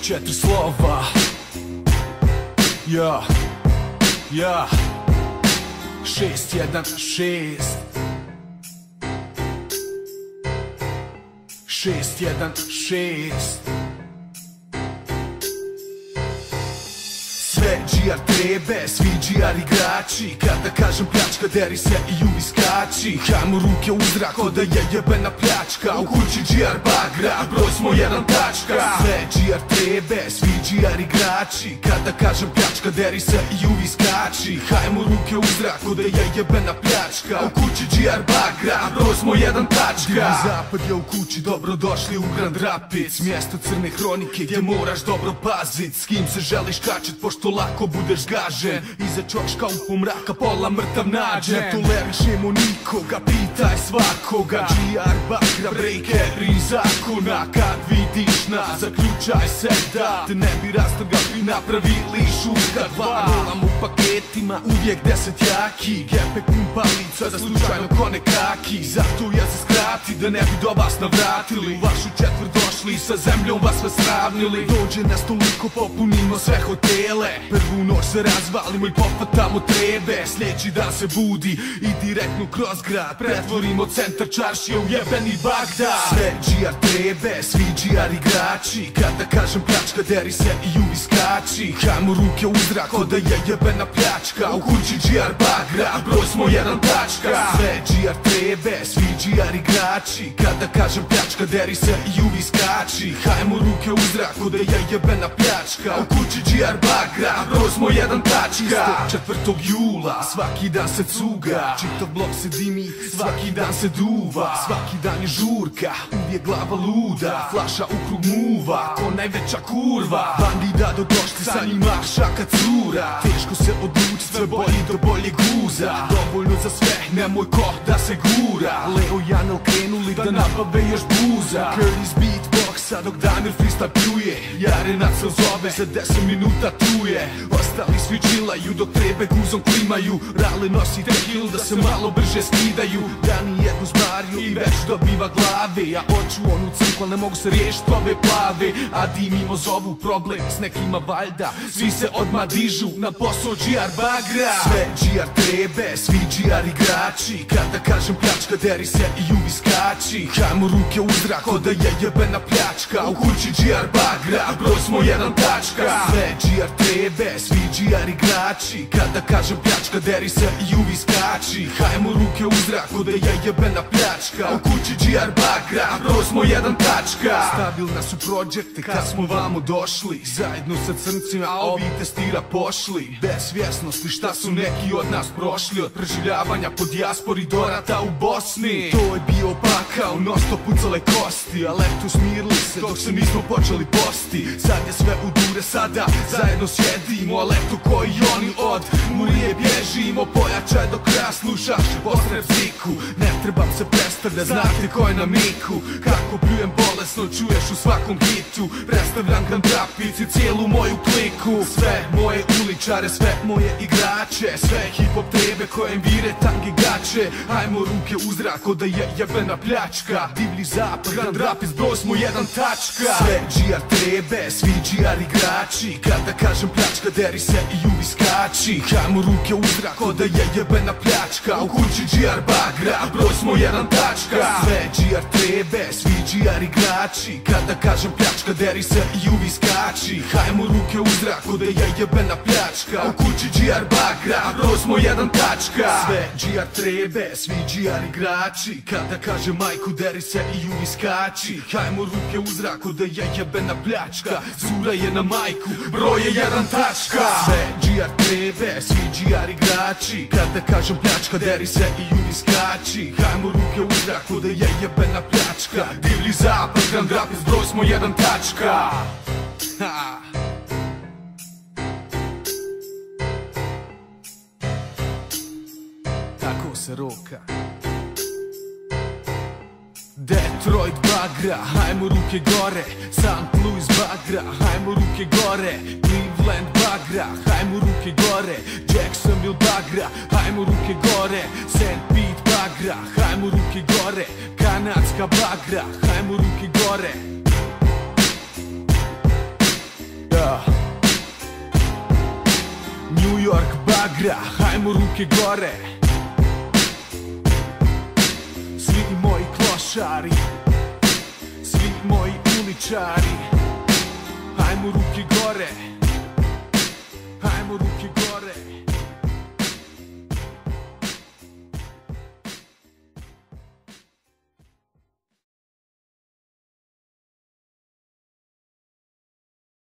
4 slova. Ja 616 616. Sve GR trebe, svi GR igrači. Kada kažem pljačka, deri se i uvi skači. Hajmo ruke u zrak, ko da je jebena pljačka. U kući GR bagra, broj smo jedan tačka. Sve GR trebe, svi GR igrači. Kada kažem pljačka, deri se i uvi skači. Hajmo ruke u zrak, ko da je jebena pljačka. U kući GR bagra, broj smo jedan tačka. Divni zapad je u kući, dobrodošli u Grand Rapids. Mjesto crne hronike gdje moraš dobro pazit. S kim se želiš kačit, pošto lako budeš gažen. Iza čoška u pomraka pola mrtav nađen. Ne tolerišemo nikoga, pitaj svakoga. GR bagra, breaker i zakona. Kad vidiš nas, zaključaj se da te ne bi rastrgali, napravili šuka. Dva rolam u paketima, uvijek 10 jaki. Gepe pumpalica, da slučajno kone kaki. Zato ja se skrati, da ne bi do vas navratili. U vašu četvrt došli, sa zemljom vas sve sravnili. Dođe nas toliko, popunimo sve hotele. Prvu noć se razvalimo i pofatamo trebe. Sljedeći dan se budi i direktno kroz grad pretvorimo centar čaršije u jebeni Bagdad. Sve GR trebe, svi GR igrači. Kada kažem pljačka, deri se i uvi skači. Hajmo ruke u zrak, ko da je jebena pljačka. U kući GR bagra, broj smo jedan tačka. Sve GR trebe, svi GR igrači. Kada kažem pljačka, deri se i uvi skači. Hajmo ruke u zrak, ko da je jebena pljačka. U kući GR bagra, broj smo jedan tačka. 4. jula, svaki dan se cuga. Čitav blok se dimi, svaki dan se duva. Svaki dan je žurka, uvijek glava luda. Flaša u krug muva, ko najveća kurva. Bandida do došli, sa njima šaka cura. Teško se odluči, sve bolji do boljeg guza. Dovoljno za sve, nemoj ko da se gura. Leo i Janel krenuli da nabave još buza. Curry's beatboxa dok Damir freestyle pljuje. Jarenac se zove, za 10 minuta tu je. Ostali svi chillaju dok trebe guzom klimaju. Rale nosi tequil da se malo brže skidaju. Dani je guzmariju i već dobiva glave. Ja hoću onu crkvu, al ne mogu se riješit ove plave. A di mimo zovu problem s nekima valjda. Svi se odmah dižu na posao GR bagra. Sve GR trebe, svi GR igrači. Kada kažem pljačka, deri se i uvi skači. Hajmo ruke u zrak, ko da je jebena pljačka. U kući GR bagra, broj smo jedan tačka. Sve GR trebe, svi GR igrači. Kada kažem pljačka, deri se i uvi skači. Hajmo ruke u zrak, ko da je jebena pljačka. U kući GR bagra, broj smo jedan tačka. Stabilna su projekte kad smo vamo došli. Zajedno sa crncima, a ovi testira pošli. Bez svjesnosti šta su neki od nas prošli. Od preživljavanja po dijaspori do rata u Bosni. To je bio pakao, non stop pucale kosti. A letu smirili se dok se nismo počeli posti. Sad je sve u dure, sada zajedno sjedimo. A letu koji oni od murije bježimo. Pojačaj do kraja, slušaš pozdrav ziku. Ne trebam se prestati da znate ko je na miku. Kako pljujem bolesno, čuješ u svakom hitu. Predstavljam Grand Rapids i cijelu moju kliku. Sve moje uličare, sve moje igrače. Sve hip-hop trebe kojem vire tange gače. Hajmo ruke u zrak, ko da je jebena pljačka. Divlji zapad, Grand Rapids, broj smo jedan tačka. Sve GR trebe, svi GR igrači. Kada kažem pljačka, deri se i uvi skači. Hajmo ruke u zrak, ko da je jebena pljačka. U kući GR bagra, broj smo jedan tačka. Sve GR trebe, svi GR igrači. Kada kažem pljačka, deri se i uvi skači. Hajmo ruke u zrak, ko da je jebena pljačka. U kući GR bagra, broj smo jedan tačka. Sve GR trebe, svi GR igrači. Kada kažem majku, deri se i uvi skači. Hajmo ruke u zrak, ko da je jebena pljačka. Zura je na majku, broj je jedan tačka. Sve GR trebe, svi GR igrači. Kada kažem pljačka, deri se i uvi skači. Hajmo ruke u zrak, ko da je jebena pljačka. Divlji zapad, Grand Rapids, broj smo jedan tačka. Tako se roka. Detroit bagra, hajmo ruke gore. St. Louis bagra, hajmo ruke gore. Cleveland bagra, hajmo ruke gore. Jacksonville bagra, hajmo ruke gore. St. Pete bagra, hajmo ruke gore. Kanadska bagra, hajmo ruke gore. New York bagra, hajmo ruke gore. Svi moji klošari, svi moji uličari, hajmo ruke gore, hajmo ruke gore.